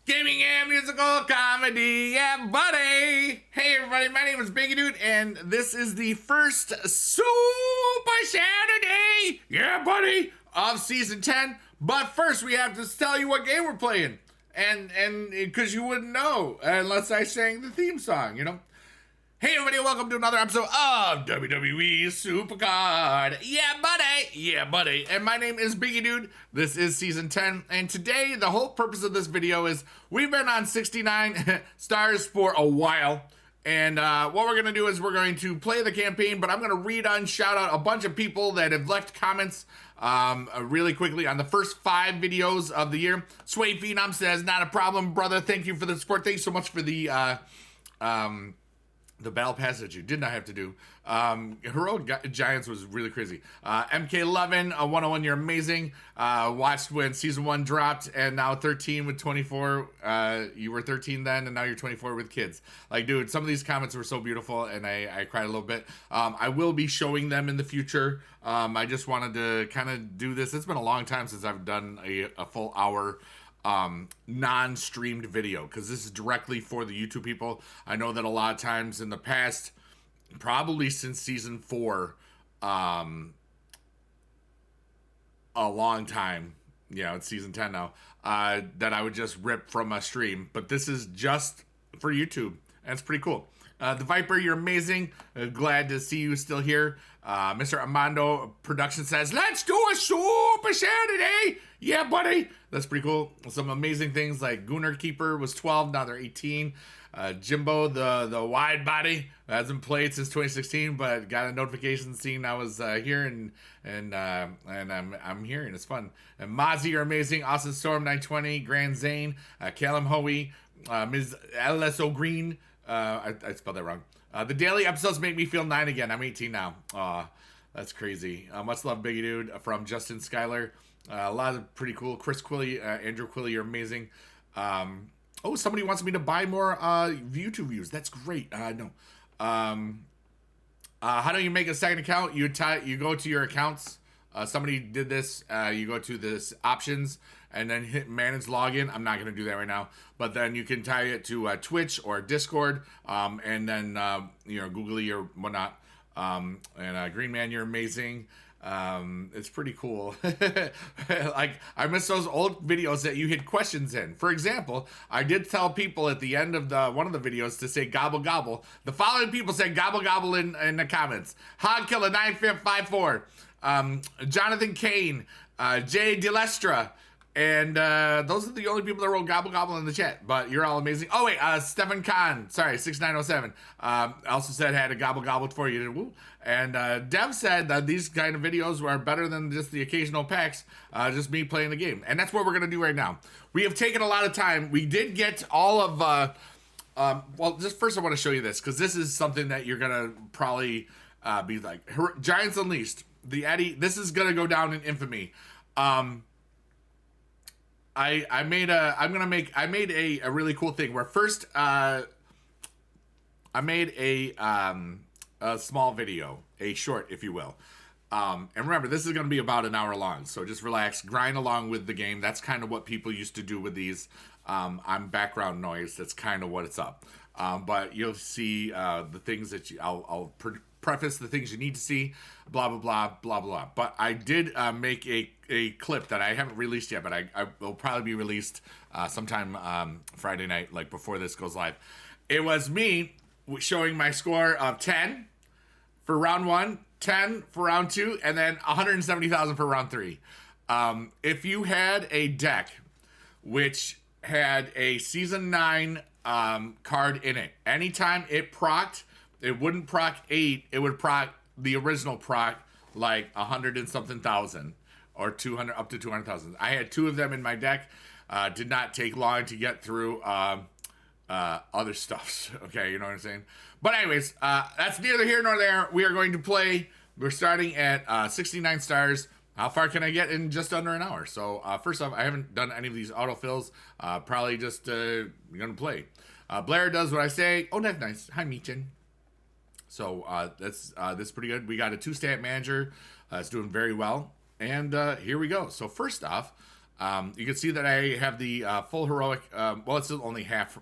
Gaming and musical comedy, yeah, buddy! Hey, everybody, my name is bigedude, and this is the first Super Saturday, yeah, buddy, of Season 10. But first, we have to tell you what game we're playing. And because you wouldn't know unless I sang the theme song, you know? Hey everybody, welcome to another episode of WWE SuperCard. Yeah, buddy! Yeah, buddy. And my name is bigedude. This is Season 10. And today, the whole purpose of this video is we've been on 69 stars for a while. And what we're going to do is we're going to play the campaign, but I'm going to read on, shout out a bunch of people that have left comments really quickly on the first 5 videos of the year. Sway Phenom says, not a problem, brother. Thank you for the support. Thanks so much for the battle pass that you did not have to do. Heroic Giants was really crazy. MK11, 101, you're amazing. Watched when Season 1 dropped, and now 13 with 24. You were 13 then, and now you're 24 with kids. Like, dude, some of these comments were so beautiful, and I cried a little bit. I will be showing them in the future. I just wanted to kind of do this. It's been a long time since I've done a full hour non-streamed video, because this is directly for the YouTube people. I know that a lot of times in the past, probably since Season 4, a long time, you know, it's Season 10 now, that I would just rip from a stream, but this is just for YouTube, and it's pretty cool. The Viper, you're amazing. Glad to see you still here. Mr. Armando Production says, let's do a Super Saturday. Yeah, buddy. That's pretty cool. Some amazing things like Gunnar Keeper was 12. Now they're 18. Jimbo, the wide body, hasn't played since 2016, but got a notification saying I was here, and I'm here, and it's fun. And Mozzie, you're amazing. Austin Storm 920. Grand Zane. Callum Hoey. Ms. LSO Green. I spelled that wrong. The daily episodes make me feel 9 again. I'm 18 now. Aw, that's crazy. Much love, Biggie Dude, from Justin Schuyler. A lot of pretty cool. Chris Quilly, Andrew Quilly, you're amazing. Oh, somebody wants me to buy more YouTube views. That's great. No. How do you make a second account? You go to your accounts. Somebody did this. You go to this options and then hit manage login. I'm not going to do that right now, but then you can tie it to Twitch or Discord, and then Googly or whatnot. And Green Man, you're amazing. It's pretty cool. Like, I miss those old videos that you hit questions in. For example, I did tell people at the end of one of the videos to say gobble gobble. The following people said gobble gobble in the comments. Hogkiller 9554. Jonathan Kane, Jay DeLestra, and those are the only people that wrote gobble gobble in the chat, but you're all amazing. Oh wait, Stephen Kahn, sorry, 6907, also said had a gobble gobble for you. And Dev said that these kind of videos were better than just the occasional packs, just me playing the game. And that's what we're gonna do right now. We have taken a lot of time. We did get all of well, just first I want to show you this, because this is something that you're gonna probably be like, Giants Unleashed. The Eddie, this is gonna go down in infamy. I made a really cool thing where first I made a small video, a short, if you will. And remember, this is gonna be about an hour long, so just relax, grind along with the game. That's kind of what people used to do with these. I'm background noise. That's kind of what it's up. But you'll see the things that I'll preface the things you need to see, blah, blah, blah, blah, blah. But I did make a clip that I haven't released yet, but I will probably be released sometime Friday night, like before this goes live. It was me showing my score of 10 for round 1, 10 for round 2, and then 170,000 for round 3. If you had a deck which had a Season 9 card in it, anytime it procced, it wouldn't proc 8, it would proc the original proc like 100 and something thousand, or 200, up to 200,000. I had 2 of them in my deck. Did not take long to get through other stuffs. Okay, you know what I'm saying? But anyways, that's neither here nor there. We are going to play. We're starting at 69 stars. How far can I get in just under an hour? So first off, I haven't done any of these autofills. Probably just gonna play. Blair does what I say. Oh, that's nice. Hi, Meechin. So that's pretty good. We got a 2-stat manager. It's doing very well. And here we go. So first off, You can see that I have the full heroic. Well, it's only half.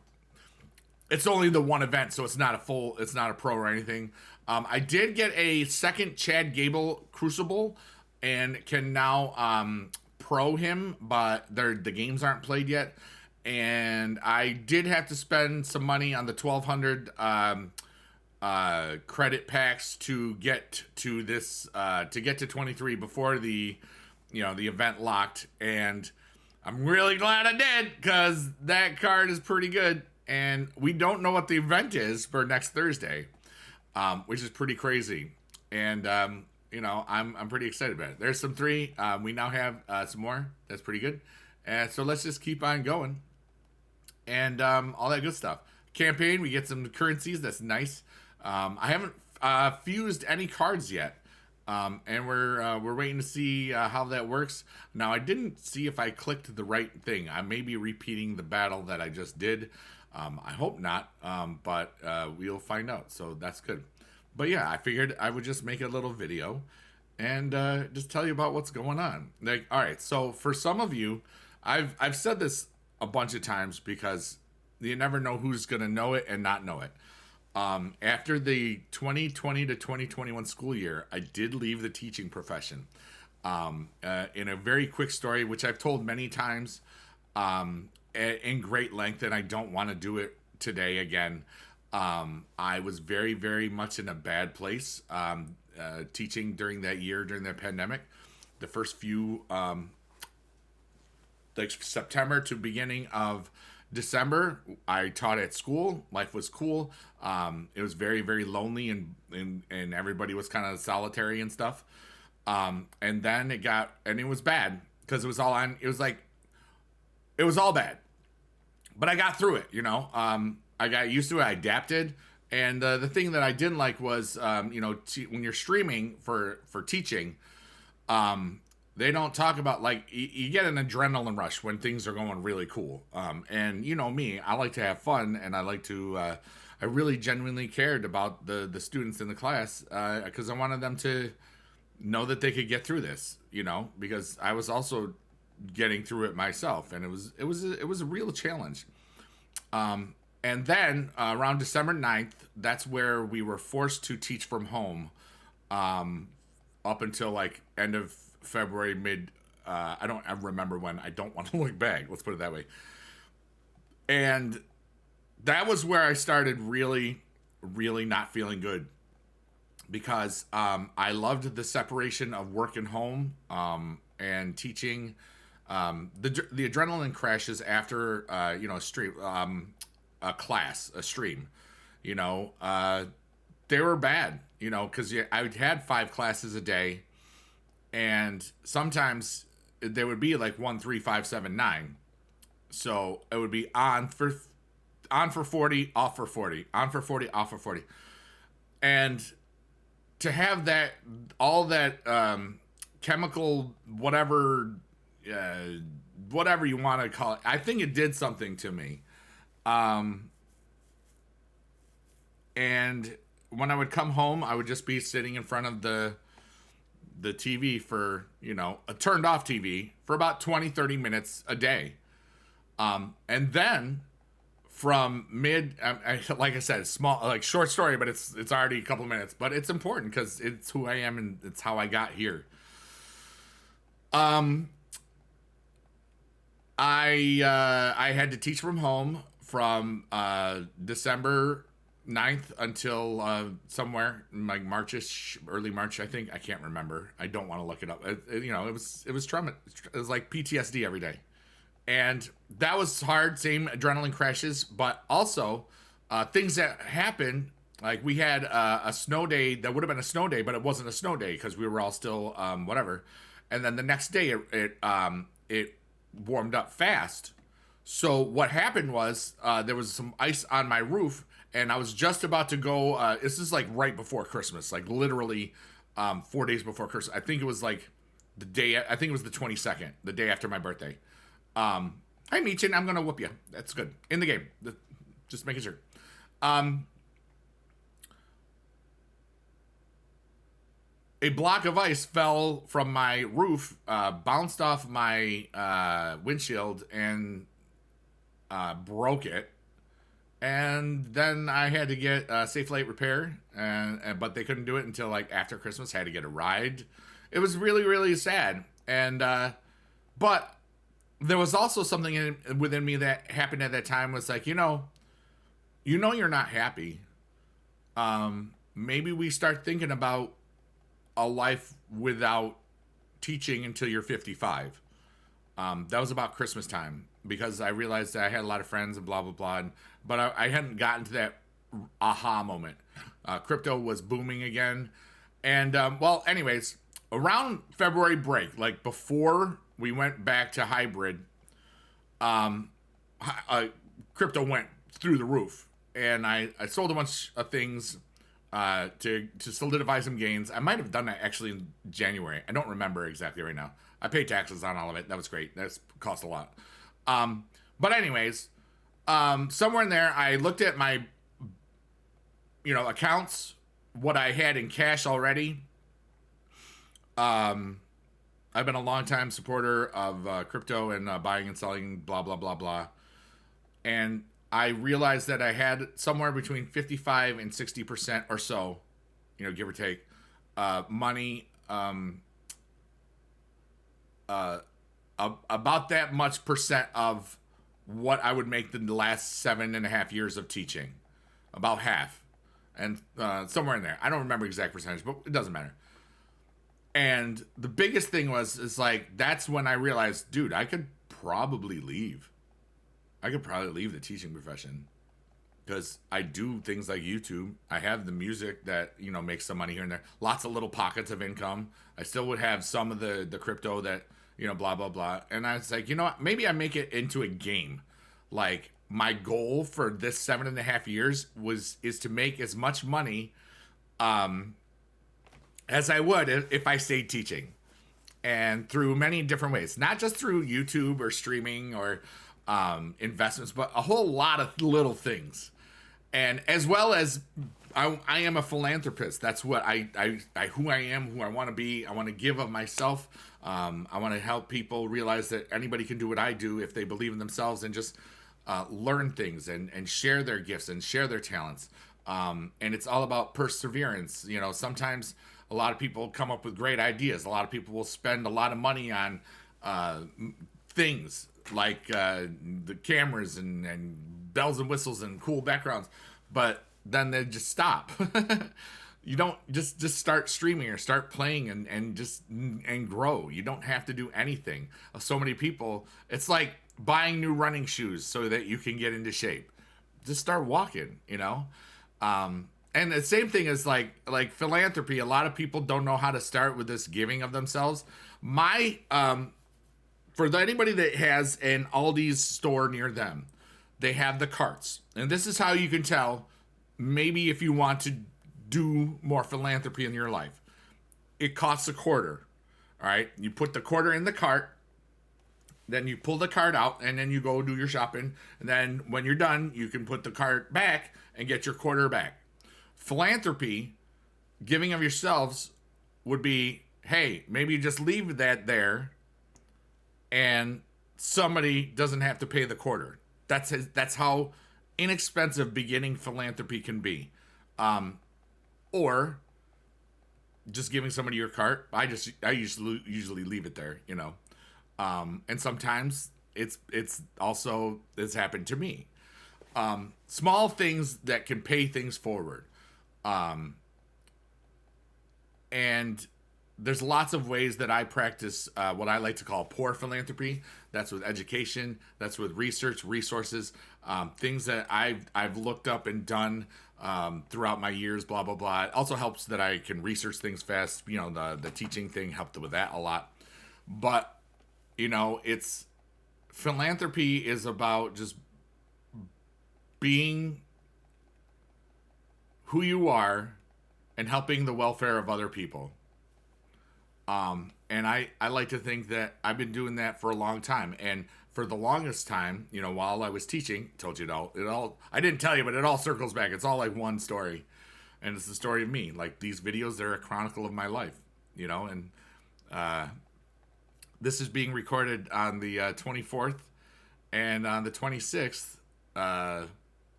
It's only the one event, so it's not a full. It's not a pro or anything. I did get a second Chad Gable Crucible, and can now pro him, but the games aren't played yet. And I did have to spend some money on the 1,200 credit packs to get to this to get to 23 before the the event locked, and I'm really glad I did, because that card is pretty good. And we don't know what the event is for next Thursday, which is pretty crazy. And I'm pretty excited about it. There's some 3. We now have some more. That's pretty good. And so let's just keep on going, and all that good stuff. Campaign, we get some currencies. That's nice. I haven't fused any cards yet, and we're waiting to see how that works. Now, I didn't see if I clicked the right thing. I may be repeating the battle that I just did. I hope not, but we'll find out. So that's good. But yeah, I figured I would just make a little video and just tell you about what's going on. Like, all right, so for some of you, I've said this a bunch of times, because you never know who's gonna know it and not know it. After the 2020 to 2021 school year, I did leave the teaching profession. In a very quick story, which I've told many times, in great length, and I don't want to do it today again. I was very, very much in a bad place teaching during that year, during the pandemic. The first few, like September to beginning of December, I taught at school. Life was cool. It was very, very lonely, and everybody was kind of solitary and stuff. And then it was bad, because it was all bad. But I got through it, I got used to it. I adapted. And the thing that I didn't like was, when you're streaming for teaching, they don't talk about, like, you get an adrenaline rush when things are going really cool. And me, I like to have fun, and I like to, I really genuinely cared about the students in the class, because I wanted them to know that they could get through this, because I was also getting through it myself, and it was a real challenge. And then around December 9th, that's where we were forced to teach from home, up until like end of February, mid, I don't ever remember when. I don't want to look back, let's put it that way. And that was where I started really, really not feeling good, because I loved the separation of work and home, and teaching. The adrenaline crashes after a stream, a stream, they were bad, because I had 5 classes a day, and sometimes they would be like 1, 3, 5, 7, 9. So it would be on for 40, off for 40, on for 40, off for 40, and to have that, all that chemical whatever you want to call it, I think it did something to me. And when I would come home, I would just be sitting in front of the TV for, a turned off TV for about 20, 30 minutes a day. And then from like I said, small, like short story, but it's already a couple of minutes, but it's important because it's who I am and it's how I got here. I had to teach from home from December 9th until somewhere like Marchish, early March, I think. I can't remember. I don't want to look it up. It was trauma. It was like PTSD every day, and that was hard. Same adrenaline crashes, but also things that happened. Like we had a snow day that would have been a snow day, but it wasn't a snow day because we were all still whatever. And then the next day it warmed up fast. So what happened was there was some ice on my roof, and I was just about to go. This is like right before Christmas, like literally 4 days before Christmas. I think it was like the day. I think it was the 22nd, the day after my birthday. Hi, Meechin, I'm gonna whoop you. That's good in the game. Just making sure. a block of ice fell from my roof, bounced off my windshield, and broke it. And then I had to get safe light repair, but they couldn't do it until like after Christmas. Had to get a ride. It was really, really sad. And but there was also something within me that happened at that time. Was like, you're not happy. Maybe we start thinking about a life without teaching until you're 55. That was about Christmas time, because I realized that I had a lot of friends and blah, blah, blah. But I hadn't gotten to that aha moment. Crypto was booming again. And, well, anyways, around February break, like before we went back to hybrid, crypto went through the roof. And I sold a bunch of things to solidify some gains. I might have done that actually in January. I don't remember exactly right now. I paid taxes on all of it. That was great. That cost a lot. But anyways, somewhere in there, I looked at my, accounts, what I had in cash already. I've been a longtime supporter of crypto and buying and selling, blah, blah, blah, blah. And I realized that I had somewhere between 55 and 60% or so, give or take, money, about that much percent of what I would make the last 7.5 years of teaching. About half. And somewhere in there. I don't remember exact percentage, but it doesn't matter. And the biggest thing is like, that's when I realized, dude, I could probably leave. I could probably leave the teaching profession, because I do things like YouTube. I have the music that, makes some money here and there. Lots of little pockets of income. I still would have some of the crypto that, blah, blah, blah. And I was like, what? Maybe I make it into a game. Like, my goal for this 7.5 years is to make as much money as I would if I stayed teaching. And through many different ways. Not just through YouTube or streaming or investments, but a whole lot of little things. And as well as I am a philanthropist. That's what who I am, who I want to be. I want to give of myself. I want to help people realize that anybody can do what I do if they believe in themselves, and just learn things and share their gifts and share their talents. And it's all about perseverance. Sometimes a lot of people come up with great ideas. A lot of people will spend a lot of money on things like the cameras and bells and whistles and cool backgrounds, but then they just stop. You don't just start streaming or start playing and grow. You don't have to do anything. So many people, it's like buying new running shoes so that you can get into shape. Just start walking, and the same thing is like philanthropy. A lot of people don't know how to start with this giving of themselves. For anybody that has an Aldi's store near them, they have the carts. And this is how you can tell, maybe if you want to do more philanthropy in your life. It costs $0.25. All right? You put the quarter in the cart, then you pull the cart out, and then you go do your shopping. And then when you're done, you can put the cart back and get your quarter back. Philanthropy, giving of yourselves, would be, hey, maybe you just leave that there, and somebody doesn't have to pay the quarter. That's how inexpensive beginning philanthropy can be. Or just giving somebody your cart. I usually leave it there, and sometimes it's happened to me. Small things that can pay things forward. And there's lots of ways that I practice what I like to call poor philanthropy. That's with education. That's with research, resources, things that I've looked up and done throughout my years, blah, blah, blah. It also helps that I can research things fast. The teaching thing helped with that a lot. But, it's philanthropy is about just being who you are and helping the welfare of other people. And I like to think that I've been doing that for a long time. And for the longest time, while I was teaching, told you it all, I didn't tell you, but it all circles back. It's all like one story. And it's the story of me. Like, these videos, they're a chronicle of my life. you know, and this is being recorded on the 24th and on the 26th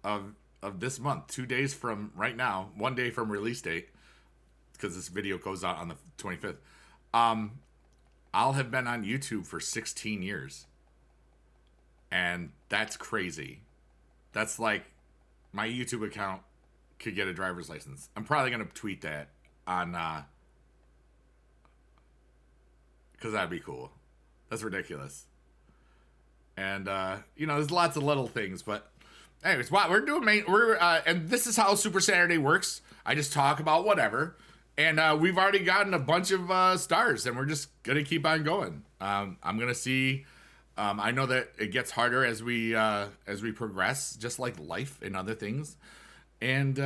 of this month, 2 days from right now, 1 day from release date, because this video goes out on the 25th. I'll have been on YouTube for 16 years. And that's crazy. That's like my YouTube account could get a driver's license. I'm probably going to tweet that on, because that'd be cool. That's ridiculous. And, you know, there's lots of little things, but anyways, wow, and this is how Super Saturday works. I just talk about whatever. And we've already gotten a bunch of stars, and we're just going to keep on going. I'm going to see, I know that it gets harder as we progress, just like life and other things. And,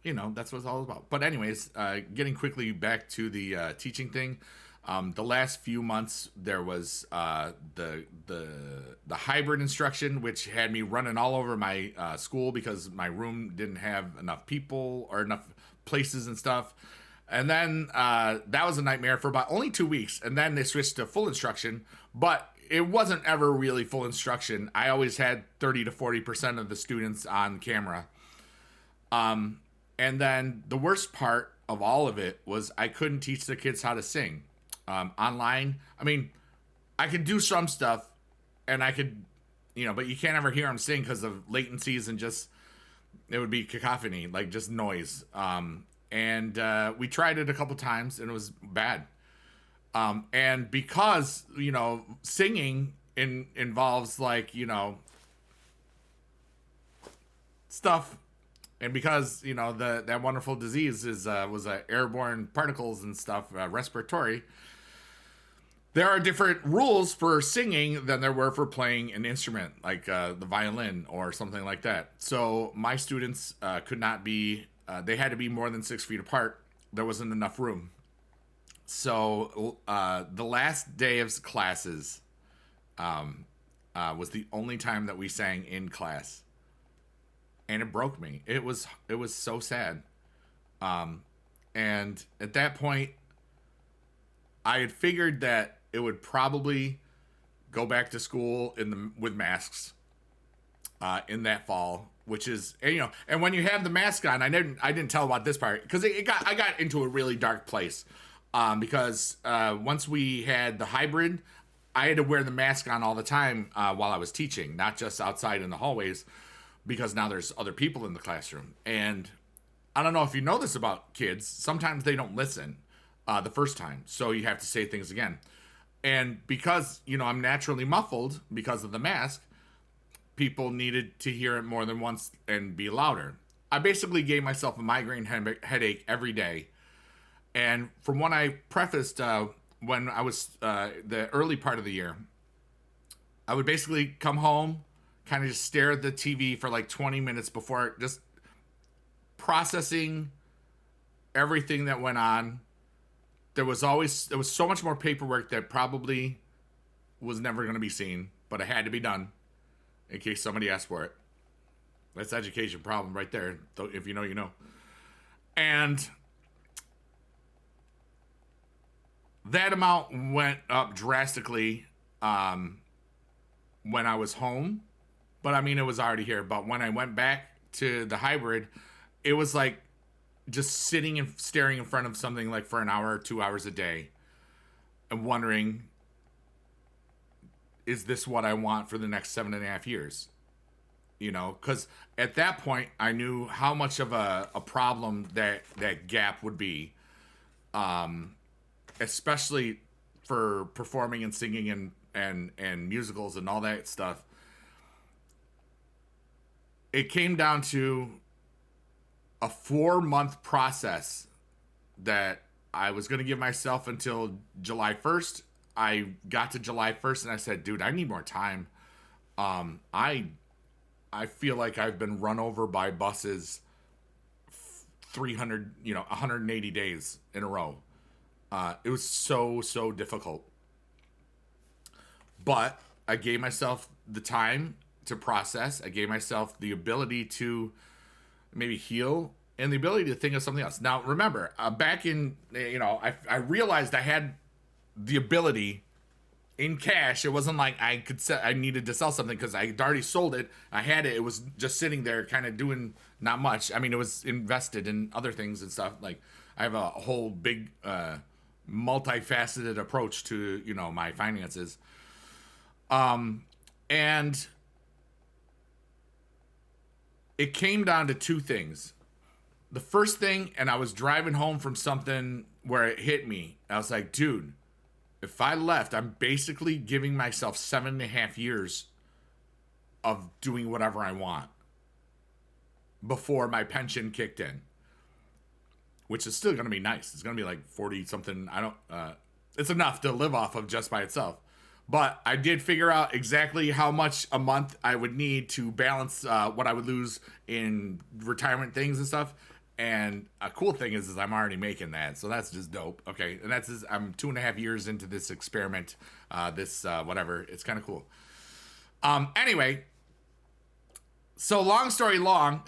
you know, that's what it's all about. But anyways, getting quickly back to the teaching thing. The last few months, there was the hybrid instruction, which had me running all over my school because my room didn't have enough people or enough places and stuff. And then that was a nightmare for about only 2 weeks. And then they switched to full instruction, but it wasn't ever really full instruction. I always had 30 to 40% of the students on camera. And then the worst part of all of it was I couldn't teach the kids how to sing. Online, I mean, I could do some stuff, and I could, you know, but you can't ever hear them sing because of latencies and just, it would be cacophony, like just noise. And we tried it a couple times, and it was bad. And because, you know, singing involves, like, you know, stuff, and because, you know, that wonderful disease was airborne particles and stuff, respiratory. There are different rules for singing than there were for playing an instrument, like the violin or something like that. So my students could not be, they had to be more than 6 feet apart. There wasn't enough room. So the last day of classes was the only time that we sang in class. And it broke me. It was so sad. And at that point, I had figured that it would probably go back to school with masks in that fall, which is, you know, and when you have the mask on, I didn't tell about this part because I got into a really dark place because once we had the hybrid, I had to wear the mask on all the time while I was teaching, not just outside in the hallways, because now there's other people in the classroom. And I don't know if you know this about kids, sometimes they don't listen the first time, so you have to say things again. And because, you know, I'm naturally muffled because of the mask, people needed to hear it more than once and be louder. I basically gave myself a migraine headache every day. And from when I prefaced, when I was the early part of the year, I would basically come home, kind of just stare at the TV for like 20 minutes before just processing everything that went on. There was so much more paperwork that probably was never going to be seen, but it had to be done in case somebody asked for it. That's education problem right there. If you know, you know. And that amount went up drastically when I was home. But I mean, it was already here. But when I went back to the hybrid, it was like just sitting and staring in front of something like for an hour or 2 hours a day and wondering, is this what I want for the next 7.5 years? You know, because at that point I knew how much of a problem that gap would be, especially for performing and singing and musicals and all that stuff. It came down to a 4-month process that I was going to give myself until July 1st. I got to July 1st and I said, dude, I need more time. I feel like I've been run over by buses 180 days in a row. It was so difficult. But I gave myself the time to process. I gave myself the ability to maybe heal and the ability to think of something else. Now, remember, back in, I realized I had the ability in cash. It wasn't like I needed to sell something because I had already sold it. I had it. It was just sitting there kind of doing not much. I mean, it was invested in other things and stuff. Like, I have a whole big, multifaceted approach to, my finances. And it came down to two things. The first thing, and I was driving home from something where it hit me. I was like, dude, if I left, I'm basically giving myself 7.5 years of doing whatever I want before my pension kicked in, which is still going to be nice. It's going to be like 40 something. It's enough to live off of just by itself. But I did figure out exactly how much a month I would need to balance what I would lose in retirement things and stuff. And a cool thing is I'm already making that. So that's just dope. Okay. And I'm 2.5 years into this experiment. Whatever. It's kind of cool. Anyway. So long story long.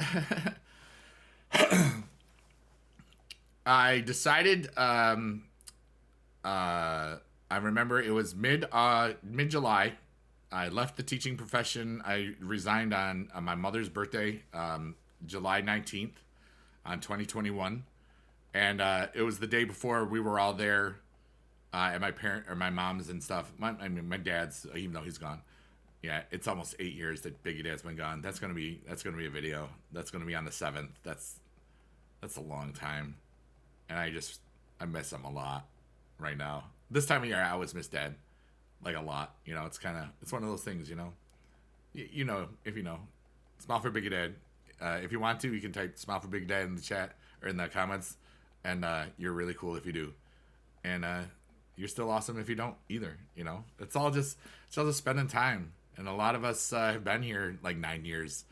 I decided, I remember it was mid-July. I left the teaching profession. I resigned on my mother's birthday, July 19th, on 2021, and it was the day before we were all there at my mom's and stuff. My dad's, even though he's gone. Yeah, it's almost 8 years that Biggie Dad's been gone. That's gonna be a video. That's gonna be on the 7th. That's a long time, and I miss him a lot right now. This time of year, I always miss Dad, like, a lot. It's one of those things, if you know. Smile for Big Dad. If you want to, you can type smile for Big Dad in the chat or in the comments, and you're really cool if you do. And you're still awesome if you don't either, It's all just spending time. And a lot of us have been here like 9 years.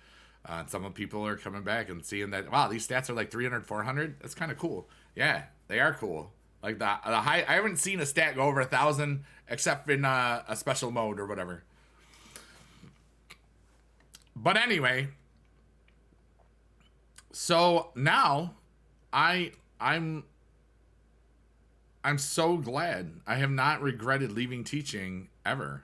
Some people are coming back and seeing that, wow, these stats are like 300, 400. That's kind of cool. Yeah, they are cool. Like the high, I haven't seen a stat go over 1,000 except in a special mode or whatever. But anyway, so now I'm so glad. I have not regretted leaving teaching ever.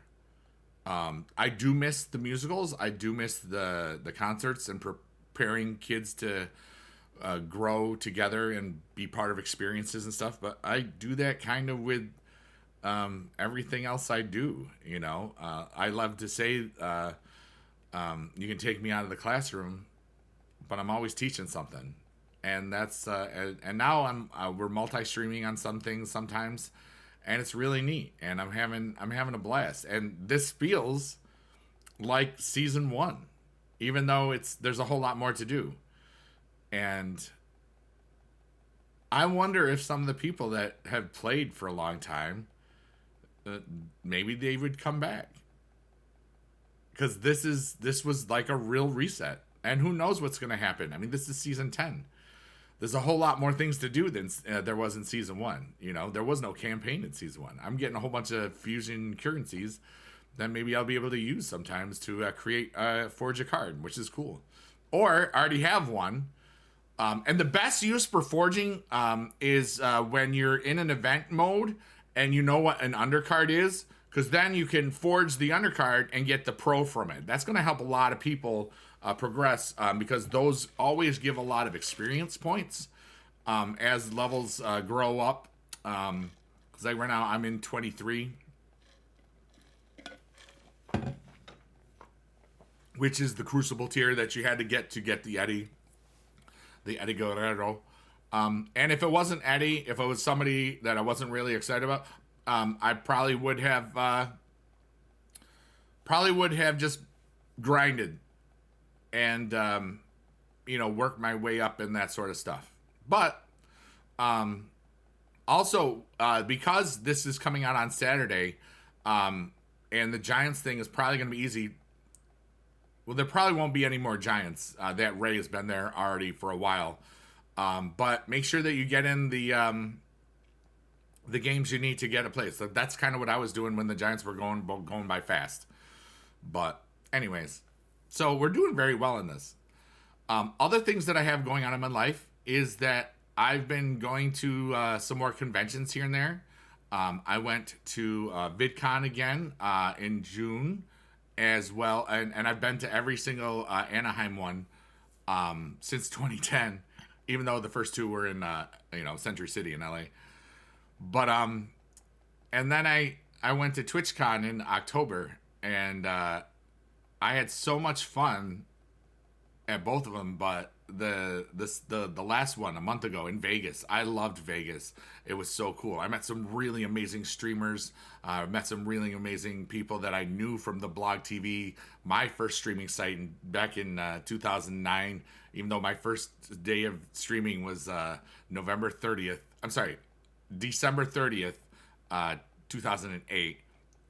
I do miss the musicals. I do miss the concerts and preparing kids to grow together and be part of experiences and stuff. But I do that kind of with everything else I do. I love to say you can take me out of the classroom, but I'm always teaching something. And that's and now we're multi-streaming on some things sometimes, and it's really neat. And I'm having a blast. And this feels like season 1, even though there's a whole lot more to do. And I wonder if some of the people that have played for a long time, maybe they would come back. Because this was like a real reset. And who knows what's going to happen. I mean, this is season 10. There's a whole lot more things to do than there was in season 1. There was no campaign in season 1. I'm getting a whole bunch of fusion currencies that maybe I'll be able to use sometimes to forge a card, which is cool. Or I already have one. And the best use for forging is when you're in an event mode and you know what an undercard is, because then you can forge the undercard and get the pro from it. That's going to help a lot of people progress because those always give a lot of experience points as levels grow up. Because right now I'm in 23, which is the Crucible tier that you had to get the Eddie. The Eddie Guerrero. And if it wasn't Eddie, if it was somebody that I wasn't really excited about, I probably would have just grinded and worked my way up in that sort of stuff. But also because this is coming out on Saturday, and the Giants thing is probably going to be easy. Well, there probably won't be any more Giants. That Ray has been there already for a while. But make sure that you get in the games you need to get a place. So that's kind of what I was doing when the Giants were going by fast. But anyways, so we're doing very well in this. Other things that I have going on in my life is that I've been going to some more conventions here and there. I went to VidCon again in June as well, and I've been to every single Anaheim one since 2010, even though the first two were in Century City in LA. But and then I went to TwitchCon in October, and I had so much fun at both of them. But the last one a month ago in Vegas, I loved Vegas. It was so cool. I met some really amazing streamers. Met some really amazing people that I knew from the Blog TV, my first streaming site back in 2009. Even though my first day of streaming was November 30th. I'm sorry, December 30th, 2008.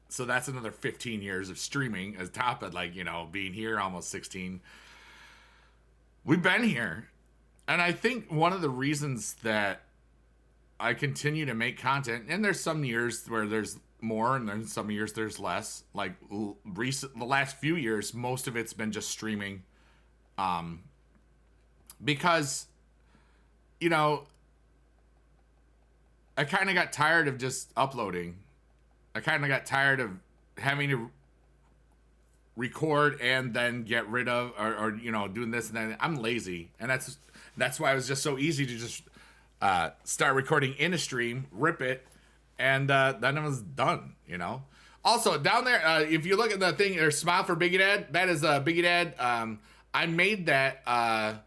So that's another 15 years of streaming as top of being here almost 16. We've been here. And I think one of the reasons that I continue to make content, and there's some years where there's more and then some years there's less. Like the last few years, most of it's been just streaming. Because, I kind of got tired of just uploading. I kind of got tired of having to record and then get rid of or doing this and then. I'm lazy, and that's why it was just so easy to just start recording in a stream, rip it, and then it was done. Also down there, if you look at the thing, there's Smile for bigedude. That is bigedude. I made that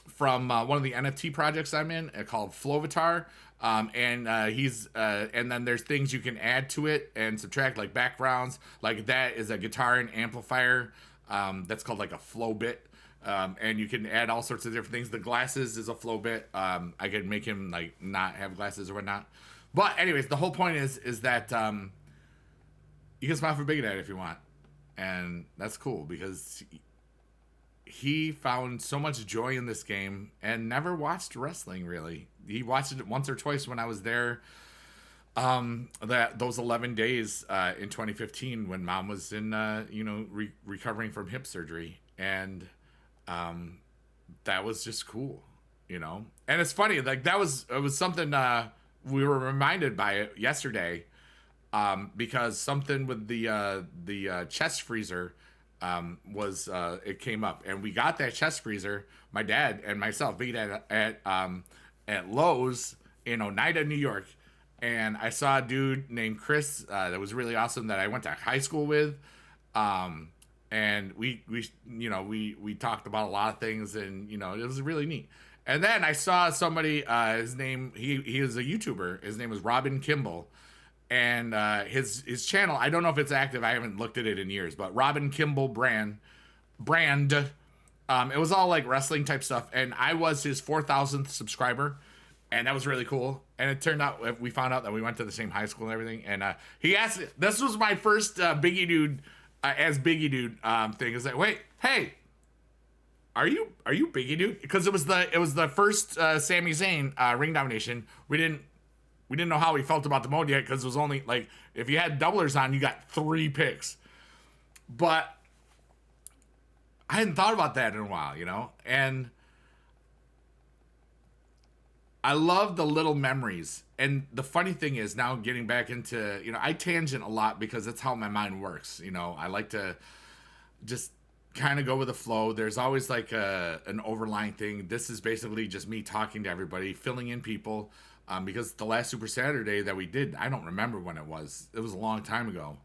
from one of the NFT projects I'm in called Flovatar. And he's and then there's things you can add to it and subtract, like backgrounds. Like that is a guitar and amplifier that's called like a flow bit. And you can add all sorts of different things. The glasses is a flow bit. I could make him like not have glasses or whatnot. But anyways, the whole point is that you can Smile for bigedude if you want, and that's cool because he found so much joy in this game and never watched wrestling really. He watched it once or twice when I was there. Those 11 days in 2015 when Mom was in recovering from hip surgery, and that was just cool, And it's funny, like it was something we were reminded by it yesterday, because something with the chest freezer was it came up, and we got that chest freezer, my dad and myself, beat at Lowe's in Oneida, New York, and I saw a dude named Chris that was really awesome that I went to high school with, and we talked about a lot of things, and it was really neat. And then I saw somebody, his name, he is a YouTuber, his name was Robin Kimball, and his channel, I don't know if it's active, I haven't looked at it in years, but Robin Kimball brand. It was all like wrestling type stuff, and I was his 4,000th subscriber, and that was really cool. And it turned out, we found out that we went to the same high school and everything. And he asked, this was my first bigedude as bigedude thing. Is like, wait, hey, are you bigedude? Because it was the first Sami Zayn ring domination. We didn't know how he felt about the mode yet because it was only like if you had doublers on, you got 3 picks, but I hadn't thought about that in a while, and I love the little memories. And the funny thing is, now getting back into, I tangent a lot because that's how my mind works. I like to just kind of go with the flow. There's always like an overlying thing. This is basically just me talking to everybody, filling in people, because the last Super Saturday that we did, I don't remember when it was. It was a long time ago.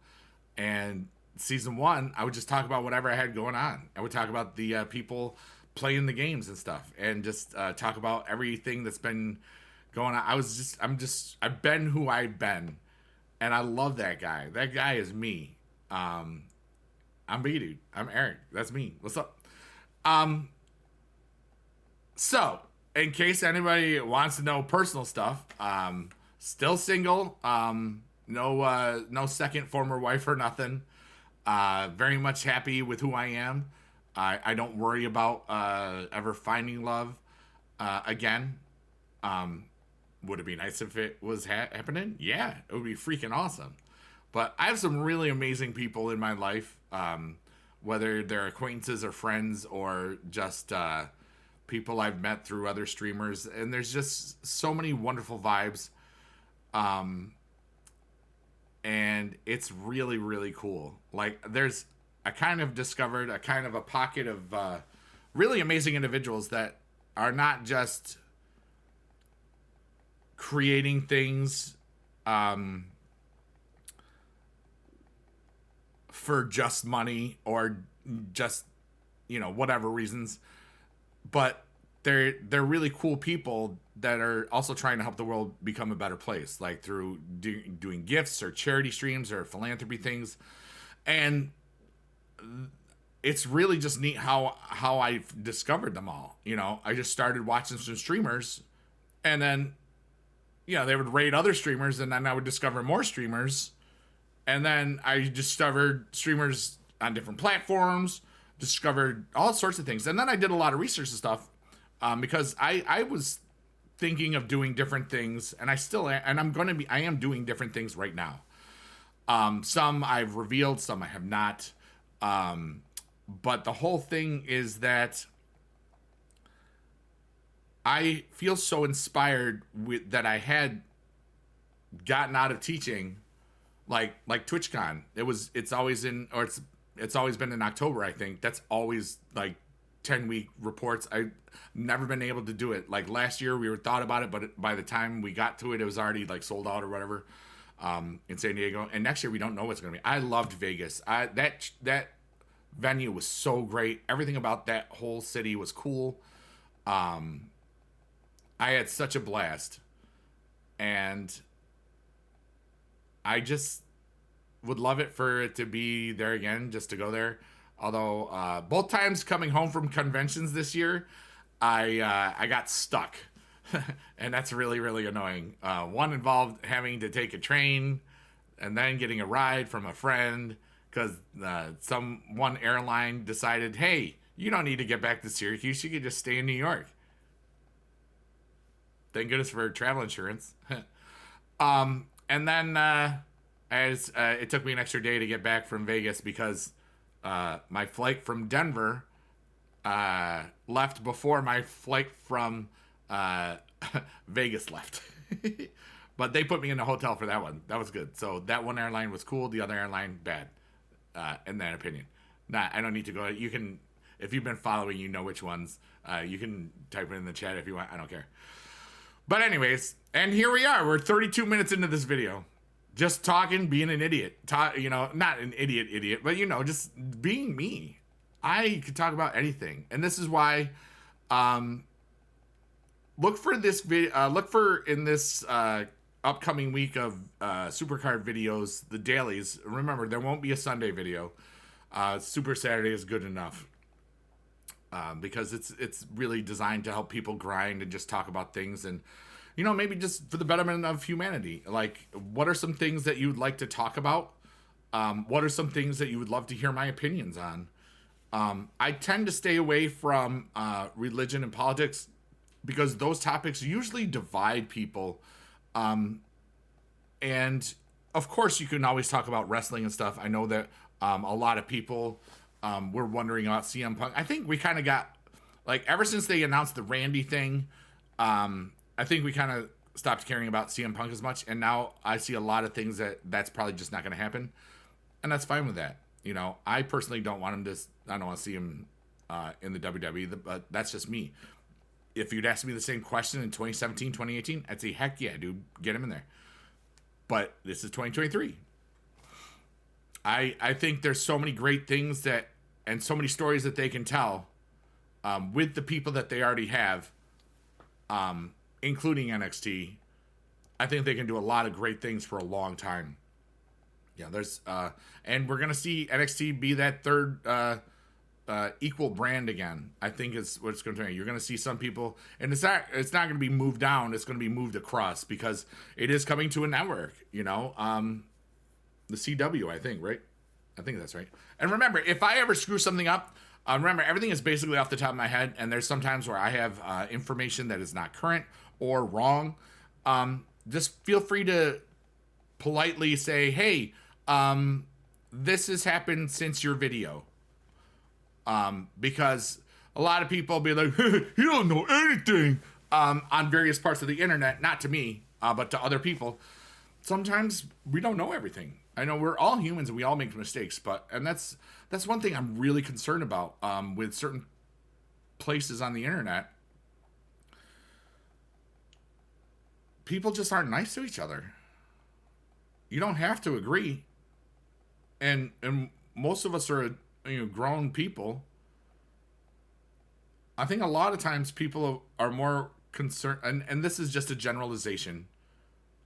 And season 1, I would just talk about whatever I had going on. I would talk about the people playing the games and stuff, and just talk about everything that's been going on. I've been who I've been, and I love that guy. That guy is me. I'm bigedude. I'm Eric. That's me. What's up? So, in case anybody wants to know personal stuff, still single. No second former wife or nothing. Very much happy with who I am. I don't worry about ever finding love again. Would it be nice if it was happening? Yeah, it would be freaking awesome. But I have some really amazing people in my life, whether they're acquaintances or friends or just people I've met through other streamers, and there's just so many wonderful vibes. And it's really, really cool. Like, I kind of discovered a kind of a pocket of really amazing individuals that are not just creating things for just money or just, whatever reasons, but they're really cool people that are also trying to help the world become a better place, like through doing gifts or charity streams or philanthropy things. And it's really just neat how I discovered them all. I just started watching some streamers, and then they would rate other streamers, and then I would discover more streamers, and then I discovered streamers on different platforms, discovered all sorts of things, and then I did a lot of research and stuff, because I was thinking of doing different things, and I am doing different things right now. Some I've revealed, some I have not. But the whole thing is that I feel so inspired that I had gotten out of teaching, like TwitchCon. It's always been in October, I think. That's always like 10-week reports. I've never been able to do it. Like last year we thought about it, but by the time we got to it, it was already like sold out or whatever, in San Diego. And next year we don't know what's going to be. I loved Vegas. That venue was so great. Everything about that whole city was cool. I had such a blast, and I just would love it for it to be there again, just to go there. Although both times coming home from conventions this year, I got stuck, and that's really, really annoying. One involved having to take a train and then getting a ride from a friend because one airline decided, hey, you don't need to get back to Syracuse. You could just stay in New York. Thank goodness for travel insurance. And then it took me an extra day to get back from Vegas because my flight from Denver left before my flight from Vegas left. But they put me in a hotel for that one. That was good. So that one airline was cool. The other airline, bad, in that opinion. I don't need to go. You can, if you've been following, you know which ones. You can type it in the chat if you want. I don't care. But anyways, and here we are. We're 32 minutes into this video. Just talking, being an idiot. Not an idiot, but just being me. I could talk about anything. And this is why look for this video, in this upcoming week of SuperCard videos, the dailies. Remember, there won't be a Sunday video. Super Saturday is good enough. Because it's really designed to help people grind and just talk about things, and maybe just for the betterment of humanity. Like, what are some things that you'd like to talk about? What are some things that you would love to hear my opinions on? I tend to stay away from religion and politics because those topics usually divide people. And of course you can always talk about wrestling and stuff. I know that a lot of people were wondering about CM Punk. I think we kind of got, like, ever since they announced the Randy thing, I think we kind of stopped caring about CM Punk as much. And now I see a lot of things that's probably just not going to happen. And that's fine with that. I personally don't want him to, I don't want to see him in the WWE, but that's just me. If you'd asked me the same question in 2017, 2018, I'd say, heck yeah, dude, get him in there. But this is 2023. I think there's so many great things and so many stories that they can tell with the people that they already have, including NXT. I think they can do a lot of great things for a long time. Yeah, and we're going to see NXT be that third equal brand again. I think is what it's going to be. You're going to see some people, and it's not going to be moved down. It's going to be moved across because it is coming to a network, the CW, I think, right? I think that's right. And remember, if I ever screw something up, remember, everything is basically off the top of my head, and there's sometimes where I have information that is not current or wrong. Just feel free to politely say, hey, this has happened since your video. Because a lot of people be like, you don't know anything, on various parts of the internet, not to me, but to other people. Sometimes we don't know everything. I know we're all humans and we all make mistakes, and that's one thing I'm really concerned about, with certain places on the internet. People just aren't nice to each other. You don't have to agree. And most of us are, grown people. I think a lot of times people are more concerned, and this is just a generalization,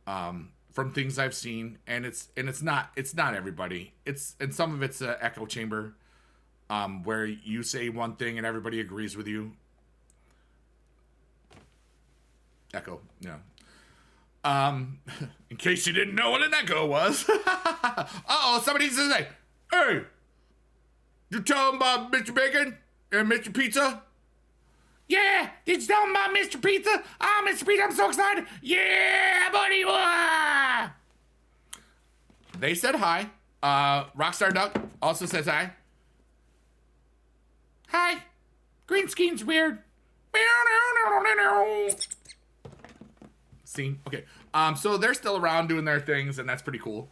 from things I've seen, and it's not everybody. And some of it's an echo chamber, where you say one thing and everybody agrees with you. Echo, yeah. In case you didn't know what an echo was. Uh-oh, somebody says, like, hey, you tell them about Mr. Bacon and Mr. Pizza? Yeah, did you tell them about Mr. Pizza? Oh, Mr. Pizza, I'm so excited. Yeah, buddy. Wah! They said hi. Rockstar Duck also says hi. Hi. Green screen's weird. Scene. Okay. So they're still around doing their things, and that's pretty cool.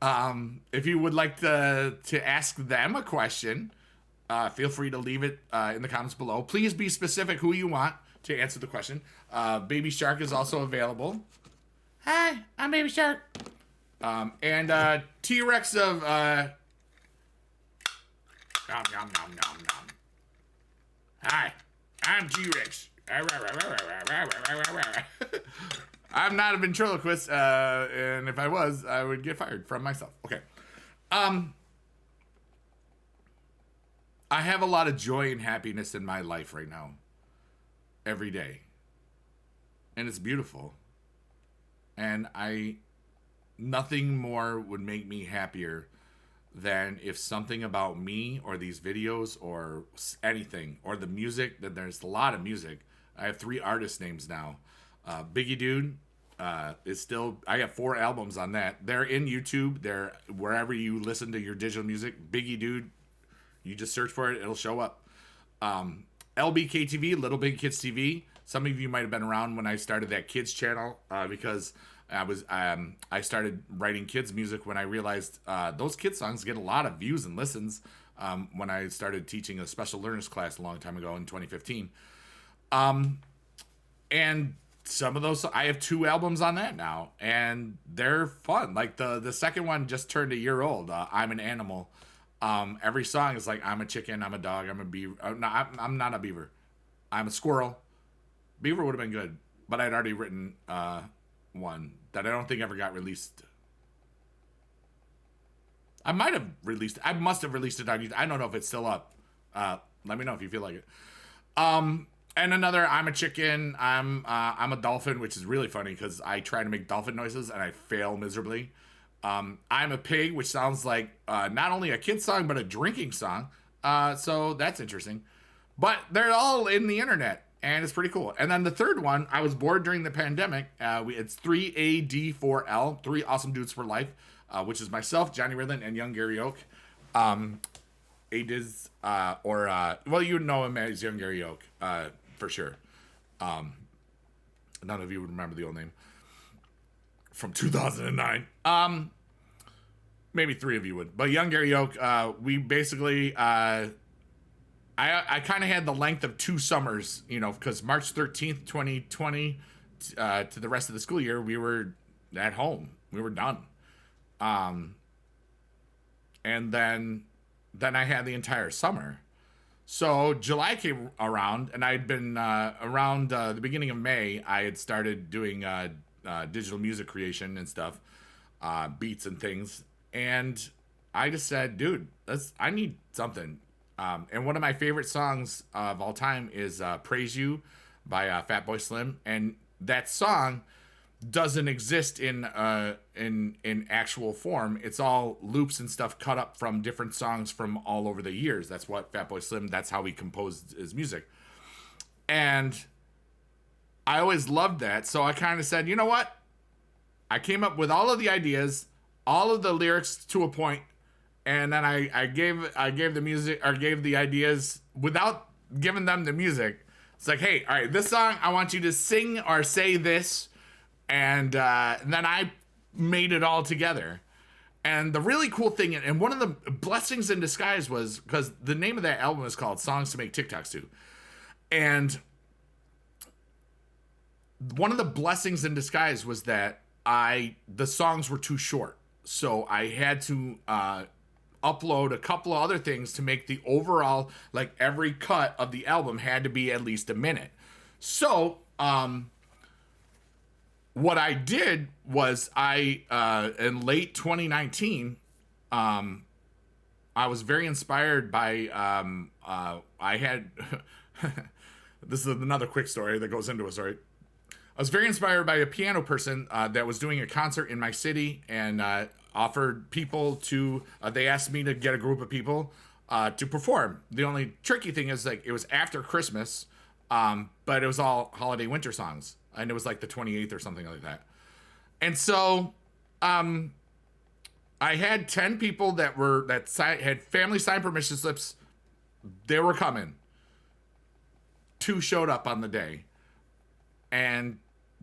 If you would like to ask them a question, feel free to leave it in the comments below. Please be specific who you want to answer the question. Baby Shark is also available. Hi, I'm Baby Shark. And T-Rex of nom nom nom nom nom. Hi, I'm T-Rex. I'm not a ventriloquist, and if I was, I would get fired from myself. Okay. I have a lot of joy and happiness in my life right now. Every day. And it's beautiful. And nothing more would make me happier than if something about me or these videos or anything, or the music, that there's a lot of music. I have 3 artist names now. bigedude is still, I got 4 albums on that. They're in YouTube. They're wherever you listen to your digital music. bigedude, you just search for it, it'll show up. LBKTV, Little Big Kids TV. Some of you might have been around when I started that kids channel, because I started writing kids music when I realized those kids songs get a lot of views and listens, when I started teaching a special learners class a long time ago in 2015. And some of those, I have 2 albums on that now, and they're fun. Like the second one just turned a year old. I'm an Animal. Every song is like, I'm a chicken, I'm a dog, I'm a beaver. No, I'm not a beaver. I'm a squirrel. Beaver would have been good, but I'd already written one that I don't think ever got released. I must have released it on YouTube. I don't know if it's still up. Let me know if you feel like it. And another, I'm a chicken, I'm a dolphin, which is really funny because I try to make dolphin noises and I fail miserably. I'm a pig, which sounds like not only a kid song, but a drinking song. So that's interesting. But they're all in the internet, and it's pretty cool. And then the third one, I was bored during the pandemic. It's 3AD4L, 3 Awesome Dudes for Life, which is myself, Johnny Ridland, and young Gary Oak. Adiz, well, you know him as young Gary Oak, for sure. None of you would remember the old name. From 2009. Maybe 3 of you would. But young Gary Oak, we basically, I kind of had the length of 2 summers, because March 13th, 2020, to the rest of the school year, we were at home. We were done. And then I had the entire summer. So July came around, and I'd been, around the beginning of May, I had started doing digital music creation and stuff, beats and things. And I just said, dude, I need something. And one of my favorite songs of all time is Praise You by Fatboy Slim. And that song doesn't exist in actual form. It's all loops and stuff cut up from different songs from all over the years. That's what Fatboy Slim, that's how he composed his music. And I always loved that. So I kind of said, you know what? I came up with all of the ideas, all of the lyrics to a point, and then I gave the music, or gave the ideas without giving them the music. It's like, hey, all right, this song, I want you to sing or say this. And then I made it all together. And the really cool thing, and one of the blessings in disguise was, because the name of that album is called Songs to Make TikToks To. And one of the blessings in disguise was that the songs were too short. So I had to upload a couple of other things to make the overall, like every cut of the album had to be at least a minute. So what I did was in late 2019, I was very inspired by, I had, this is another quick story that goes into a story. I was very inspired by a piano person that was doing a concert in my city and offered people to, they asked me to get a group of people to perform. The only tricky thing is, like, it was after Christmas, but it was all holiday winter songs. And it was like the 28th or something like that. And so I had 10 people that had family signed permission slips. They were coming. 2 showed up on the day.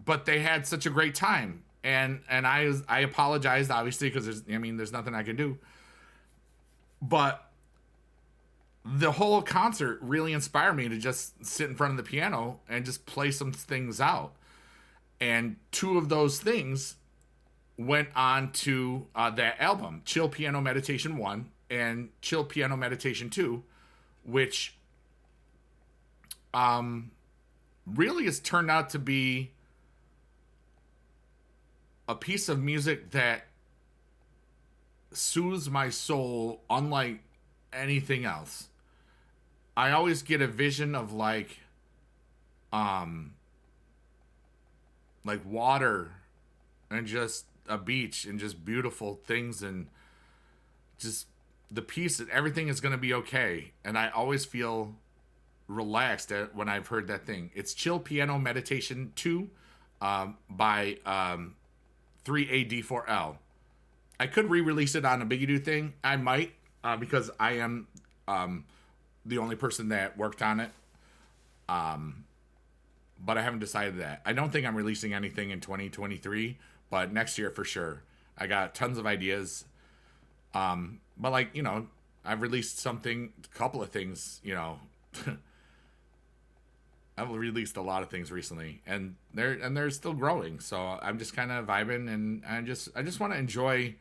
But they had such a great time. And I apologized, obviously, because there's nothing I can do. But the whole concert really inspired me to just sit in front of the piano and just play some things out. And 2 of those things went on to that album, Chill Piano Meditation 1 and Chill Piano Meditation 2, which really has turned out to be a piece of music that soothes my soul unlike anything else. I always get a vision of like water and just a beach and just beautiful things and just the peace that everything is going to be okay. And I always feel relaxed when I've heard that thing. It's Chill Piano Meditation 2 by 3AD4L. I could re-release it on a bigedude thing. I might, because I am the only person that worked on it. But I haven't decided that. I don't think I'm releasing anything in 2023, but next year for sure. I got tons of ideas. But like, I've released a couple of things, I've released a lot of things recently and they're still growing. So I'm just kind of vibing and I just want to enjoy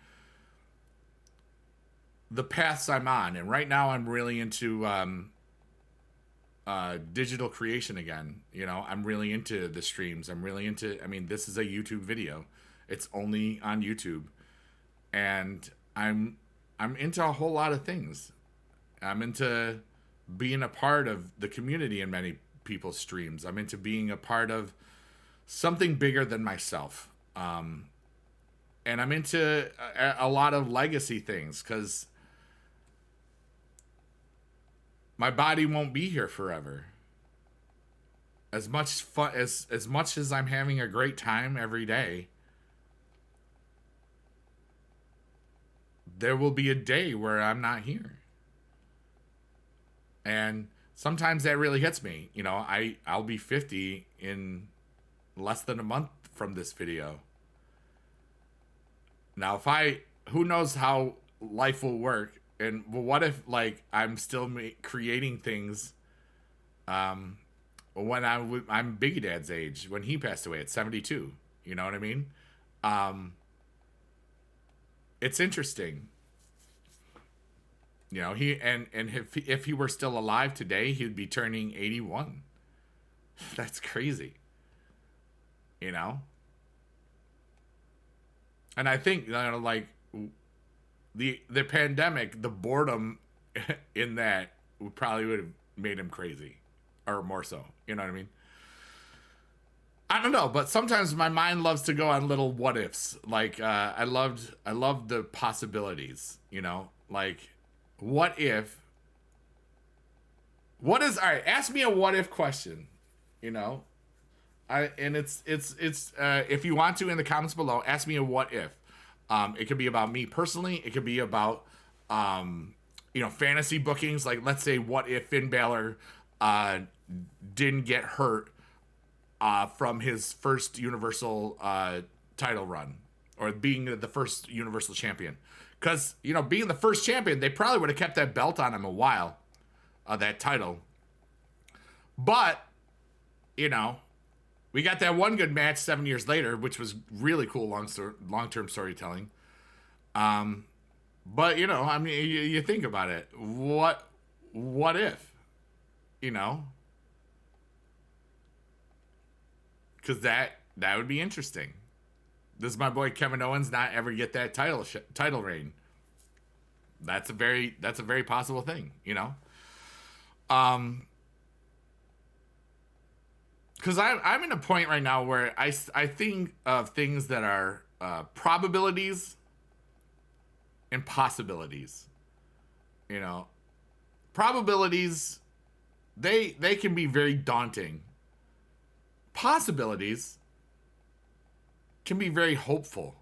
the paths I'm on. And right now I'm really into, digital creation again. I'm really into the streams. I'm really into, this is a YouTube video. It's only on YouTube. And I'm into a whole lot of things. I'm into being a part of the community in many people's streams. I'm into being a part of something bigger than myself. And I'm into a lot of legacy things because my body won't be here forever. As much fun as much as I'm having a great time every day, there will be a day where I'm not here. And sometimes that really hits me. I'll be 50 in less than a month from this video. Now, who knows how life will work. And what if, like, I'm still creating things when I'm Biggie Dad's age, when he passed away at 72. You know what I mean? It's interesting. If he were still alive today, he'd be turning 81. That's crazy. And I think, like, the pandemic, the boredom in that would have made him crazy, or more so. You know what I mean? I don't know, but sometimes my mind loves to go on little what ifs. Like I love the possibilities. Like what if? All right? Ask me a what if question. It's if you want to in the comments below, ask me a what if. It could be about me personally. It could be about, fantasy bookings. Like, let's say, what if Finn Balor uh, didn't get hurt from his first Universal title run, or being the first Universal champion. Because, you know, being the first champion, they probably would have kept that belt on him a while, that title. But, you know, we got that one good match 7 years later, which was really cool long-term storytelling. But, you know, I mean, you think about it. What if? You know? Because that would be interesting. Does my boy Kevin Owens not ever get that title reign? That's a very possible thing, you know? Because I'm in a point right now where I think of things that are probabilities and possibilities. You know, probabilities, they can be very daunting. Possibilities can be very hopeful.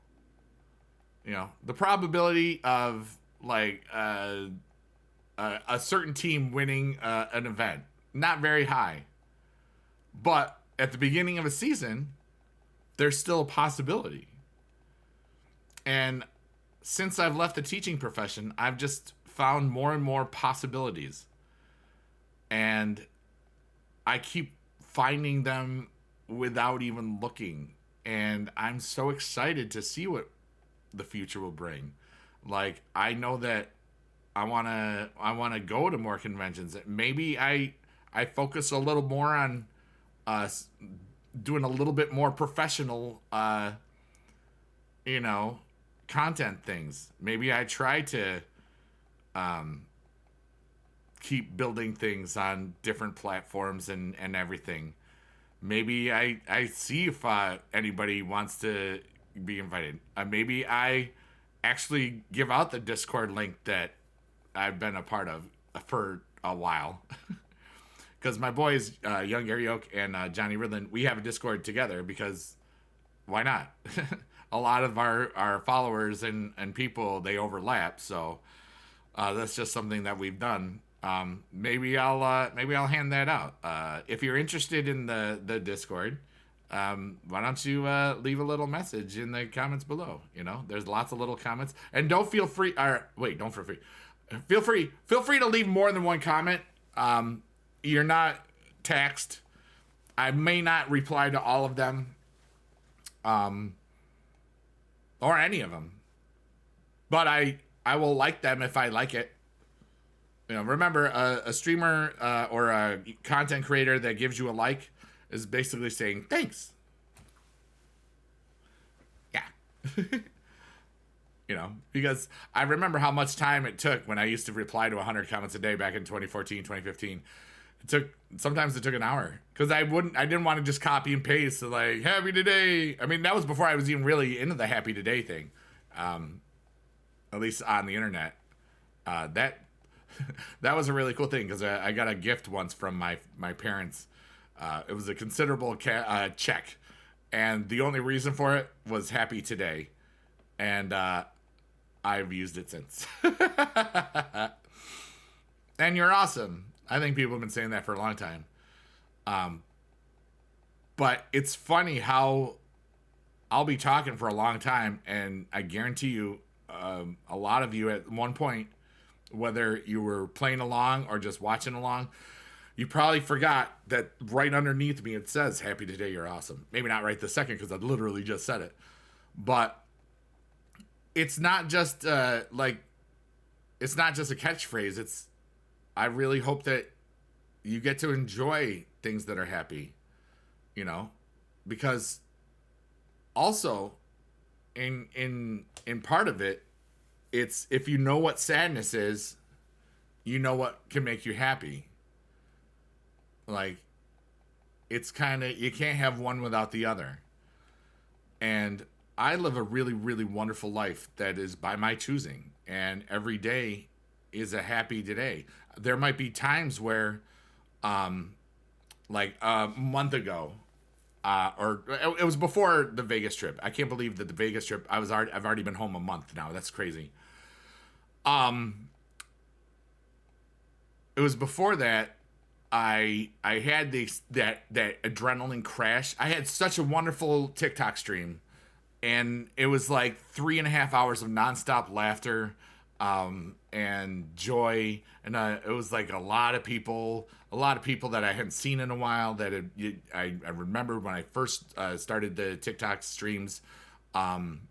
You know, the probability of like a certain team winning an event, not very high. But at the beginning of a season, there's still a possibility. And since I've left the teaching profession, I've just found more and more possibilities. And I keep finding them without even looking. And I'm so excited to see what the future will bring. Like, I know that I wanna go to more conventions. Maybe I focus a little more on doing a little bit more professional, you know, content things. Maybe I try to keep building things on different platforms and everything. Maybe I see if anybody wants to be invited. Maybe I actually give out the Discord link that I've been a part of for a while. Because my boys, Young Gary Oak and Johnny Ridland, we have a Discord together because why not? A lot of our followers and people, they overlap. So that's just something that we've done. Maybe I'll hand that out. If you're interested in the Discord, why don't you leave a little message in the comments below? You know, there's lots of little comments, and don't feel free. Don't feel free. Feel free to leave more than one comment. You're not taxed. I may not reply to all of them, or any of them, but I will like them if I like it. You know, remember, a streamer or a content creator that gives you a like is basically saying thanks. Yeah. You know, because I remember how much time it took when I used to reply to 100 comments a day back in 2014, 2015. Sometimes it took an hour because I didn't want to just copy and paste like happy today. I mean, that was before I was even really into the happy today thing. At least on the internet. That was a really cool thing because I got a gift once from my parents. It was a considerable check, and the only reason for it was happy today, and I've used it since. And you're awesome. I think people have been saying that for a long time. But it's funny how I'll be talking for a long time, and I guarantee you, a lot of you at one point, whether you were playing along or just watching along, you probably forgot that right underneath me it says, happy today, you're awesome. Maybe not right this second because I literally just said it. But it's not just it's not just a catchphrase. I really hope that you get to enjoy things that are happy, you know, because also in part of it, it's if you know what sadness is, you know what can make you happy. Like, it's kind of, you can't have one without the other. And I live a really, really wonderful life that is by my choosing. And every day is a happy day. There might be times where, like a month ago, or it was before the Vegas trip. I can't believe that the Vegas trip, I've already been home a month now. That's crazy. It was before that. I had that adrenaline crash. I had such a wonderful TikTok stream, and it was like 3.5 hours of nonstop laughter, and joy, and it was like a lot of people that I hadn't seen in a while. I remember when I first started the TikTok streams, on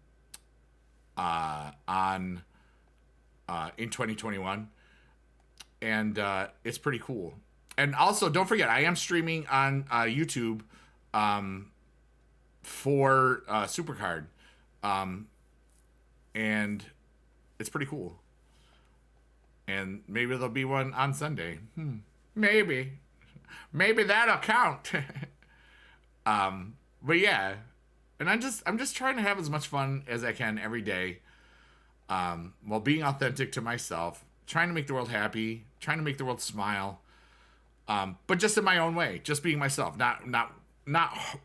in 2021, and it's pretty cool. And also, don't forget, I am streaming on YouTube, for SuperCard, and it's pretty cool. And maybe there'll be one on Sunday. Maybe that'll count. But yeah, and I'm just trying to have as much fun as I can every day, while being authentic to myself, trying to make the world happy, trying to make the world smile, but just in my own way, just being myself, not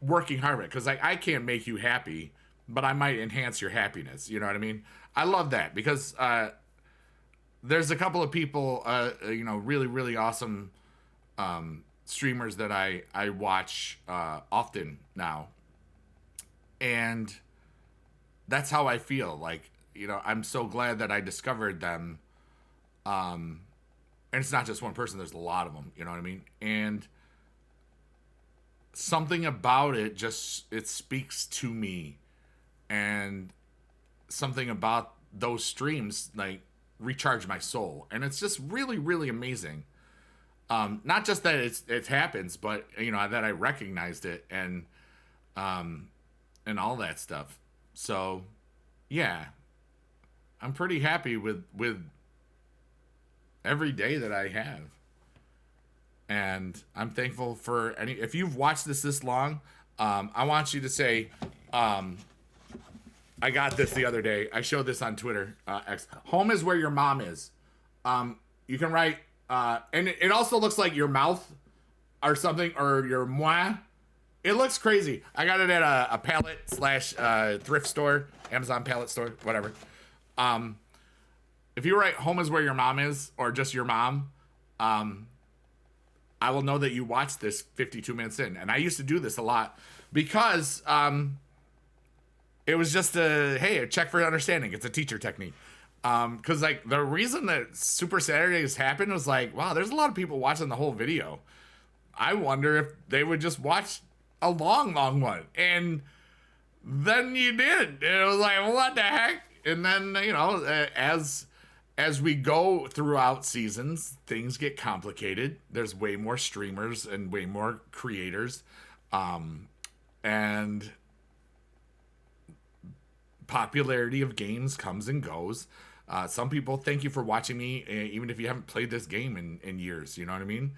working hard at it, because I can't make you happy, but I might enhance your happiness. You know what I mean? I love that, because there's a couple of people, really, really awesome streamers that I watch often now. And that's how I feel. Like, I'm so glad that I discovered them. And it's not just one person, there's a lot of them, you know what I mean? And something about it it speaks to me. And something about those streams, like, recharge my soul. And it's just really, really amazing. Not just that it happens, but, that I recognized it, and all that stuff. So, yeah, I'm pretty happy with every day that I have. And I'm thankful for if you've watched this long, I want you to say, I got this the other day. I showed this on Twitter. X. Home is where your mom is. You can write, and it also looks like your mouth or something, or your moi. It looks crazy. I got it at a pallet / thrift store, Amazon pallet store, whatever. If you write home is where your mom is, or just your mom, I will know that you watched this 52 minutes in. And I used to do this a lot because it was just a check for understanding. It's a teacher technique. Because like the reason that Super Saturdays happened was like, wow, there's a lot of people watching the whole video. I wonder if they would just watch a long one. And then you did. It was like, what the heck? And then, as we go throughout seasons, things get complicated. There's way more streamers and way more creators. And popularity of games comes and goes. Some people thank you for watching me, even if you haven't played this game in years. You know what I mean?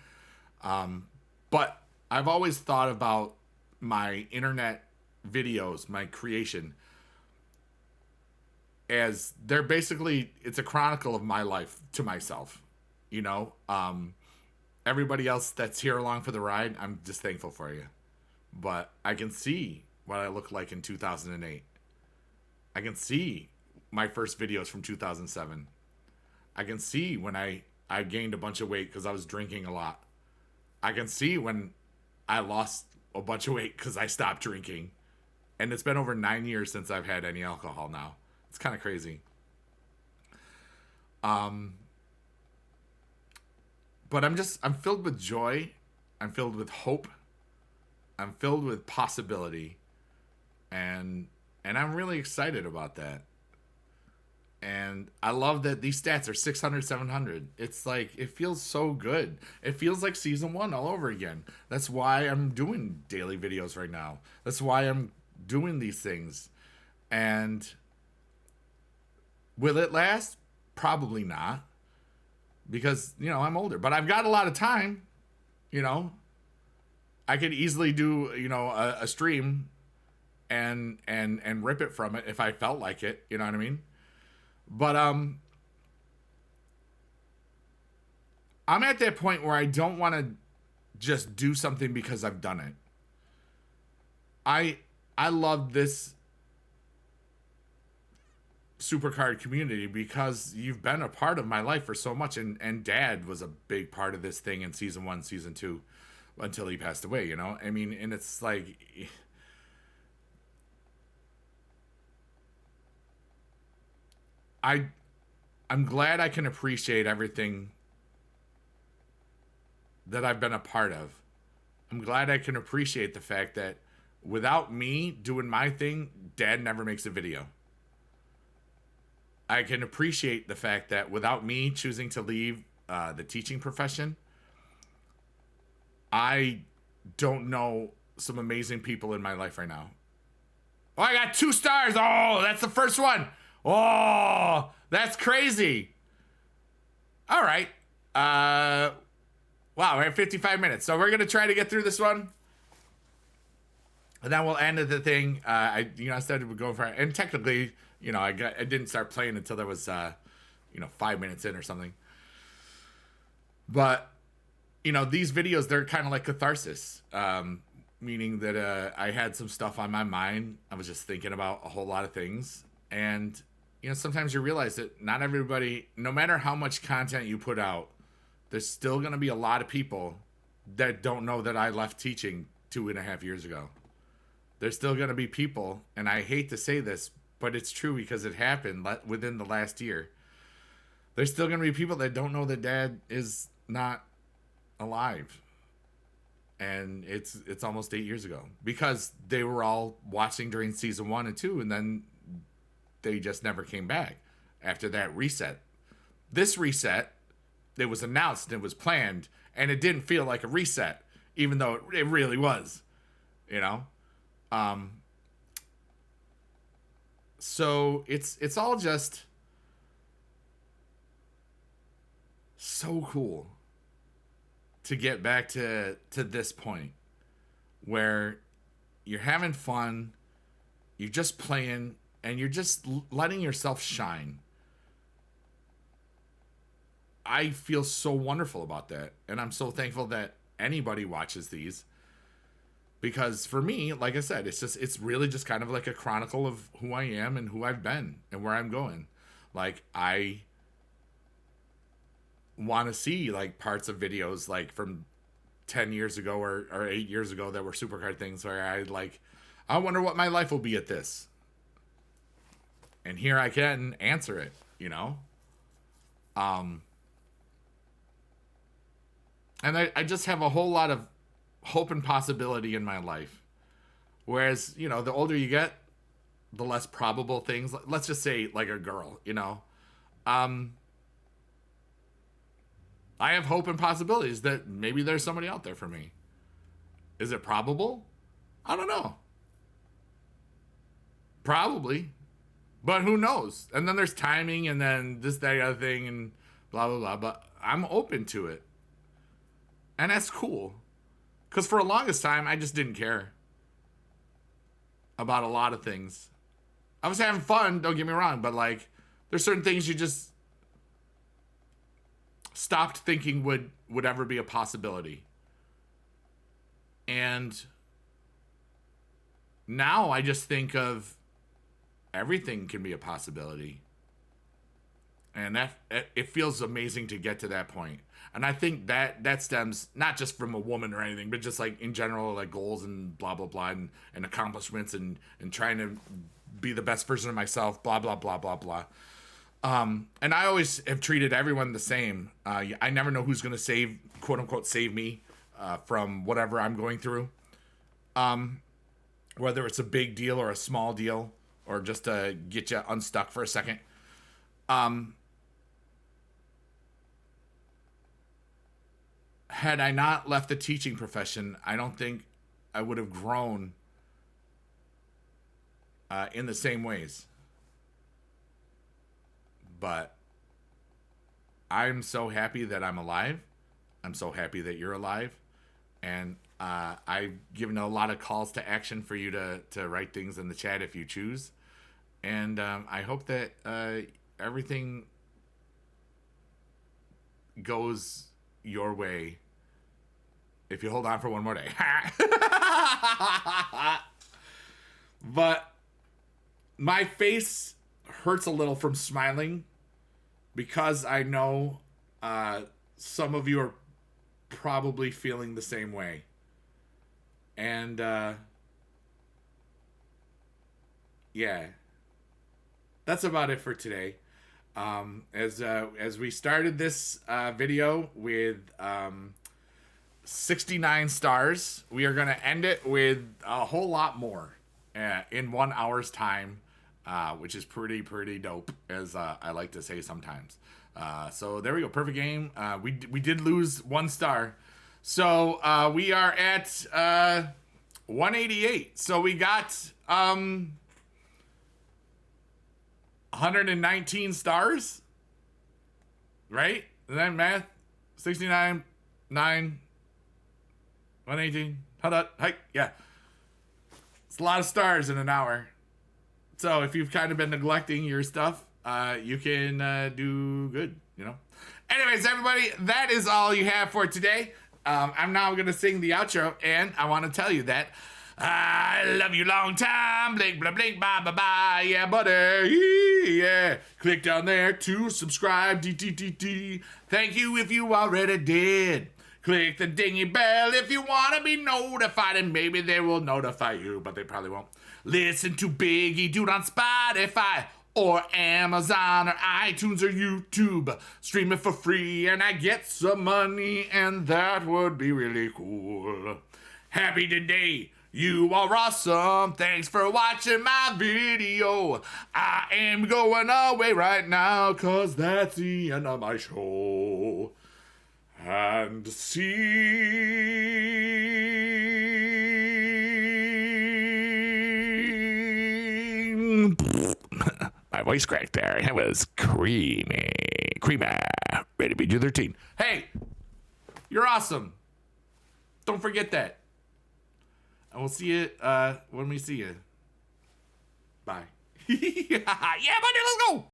But I've always thought about my internet videos, my creation, as they're basically, it's a chronicle of my life to myself. Everybody else that's here along for the ride, I'm just thankful for you. But I can see what I looked like in 2008. I can see my first videos from 2007. I can see when I gained a bunch of weight because I was drinking a lot. I can see when I lost a bunch of weight because I stopped drinking. And it's been over 9 years since I've had any alcohol now. It's kind of crazy. But I'm filled with joy. I'm filled with hope. I'm filled with possibility. And I'm really excited about that. And I love that these stats are 600, 700. It's like, it feels so good. It feels like season 1 all over again. That's why I'm doing daily videos right now. That's why I'm doing these things. And will it last? Probably not. Because, I'm older. But I've got a lot of time. I could easily do, a stream and rip it from it if I felt like it. You know what I mean? But I'm at that point where I don't want to just do something because I've done it. I love this SuperCard community because you've been a part of my life for so much, and Dad was a big part of this thing in season 1, season 2, until he passed away, you know? I mean, and it's like, I'm glad I can appreciate everything that I've been a part of. I'm glad I can appreciate the fact that without me doing my thing, Dad never makes a video. I can appreciate the fact that without me choosing to leave the teaching profession, I don't know some amazing people in my life right now. Oh, I got 2 stars. Oh, that's the first one. Oh, that's crazy. All right. Wow, we're at 55 minutes. So we're going to try to get through this one. And then we'll end the thing. I started going for it. And technically, I didn't start playing until there was, 5 minutes in or something. But, these videos, they're kind of like catharsis. Meaning that I had some stuff on my mind. I was just thinking about a whole lot of things. And, sometimes you realize that not everybody, no matter how much content you put out, there's still going to be a lot of people that don't know that I left teaching 2.5 years ago. There's still going to be people, and I hate to say this, but it's true because it happened within the last year. There's still going to be people that don't know that Dad is not alive. And it's almost 8 years ago because they were all watching during season 1 and 2, and then they just never came back after that reset. This reset, it was announced and it was planned, and it didn't feel like a reset, even though it really was, So it's all just so cool to get back to this point where you're having fun, you're just playing, and you're just letting yourself shine. I feel so wonderful about that, and I'm so thankful that anybody watches these, because for me, like I said, it's really just kind of like a chronicle of who I am and who I've been and where I'm going. Like, I want to see like parts of videos like from 10 years ago or 8 years ago that were SuperCard things where I wonder what my life will be at this. And here I can answer it, And I just have a whole lot of hope and possibility in my life. Whereas, the older you get, the less probable things, let's just say like a girl, I have hope and possibilities that maybe there's somebody out there for me. Is it probable? I don't know. Probably. But who knows? And then there's timing and then this, that, other thing and blah, blah, blah. But I'm open to it. And that's cool. Because for the longest time, I just didn't care about a lot of things. I was having fun, don't get me wrong. But like, there's certain things you just stopped thinking would ever be a possibility. And now I just think of everything can be a possibility. And that it feels amazing to get to that point. And I think that stems not just from a woman or anything, but just like in general, like goals and blah, blah, blah, and accomplishments and trying to be the best version of myself, blah, blah, blah, blah, blah. And I always have treated everyone the same. I never know who's going to quote unquote, save me from whatever I'm going through. Whether it's a big deal or a small deal or just to get you unstuck for a second. Had I not left the teaching profession, I don't think I would have grown in the same ways. But I'm so happy that I'm alive. I'm so happy that you're alive. And I've given a lot of calls to action for you to write things in the chat if you choose. And I hope that everything goes your way if you hold on for one more day. But my face hurts a little from smiling because I know some of you are probably feeling the same way. And yeah, that's about it for today. As we started this video with 69 stars, we are going to end it with a whole lot more in 1 hour's time, which is pretty dope, as I like to say sometimes. So there we go, perfect game. We did lose 1 star, so we are at 188. So we got 119 stars, right? Is that math? 69, 9, 118. Hold on. Hi. Yeah. It's a lot of stars in an hour. So if you've kind of been neglecting your stuff, you can do good, you know? Anyways, everybody, that is all you have for today. I'm now going to sing the outro, and I want to tell you that I love you long time. Blink, blah, blink, bye, bye, bye. Yeah, buddy. Yeah. Click down there to subscribe. Thank you if you already did. Click the dingy bell if you want to be notified, and maybe they will notify you, but they probably won't. Listen to bigedude on Spotify or Amazon or iTunes or YouTube. Stream it for free and I get some money, and that would be really cool. Happy today. You are awesome. Thanks for watching my video. I am going away right now, 'cause that's the end of my show. And scene. My voice cracked there. It was creamy. Ready to be 13. Hey, you're awesome. Don't forget that. And we'll see you when we see you. Bye. Yeah, buddy, let's go.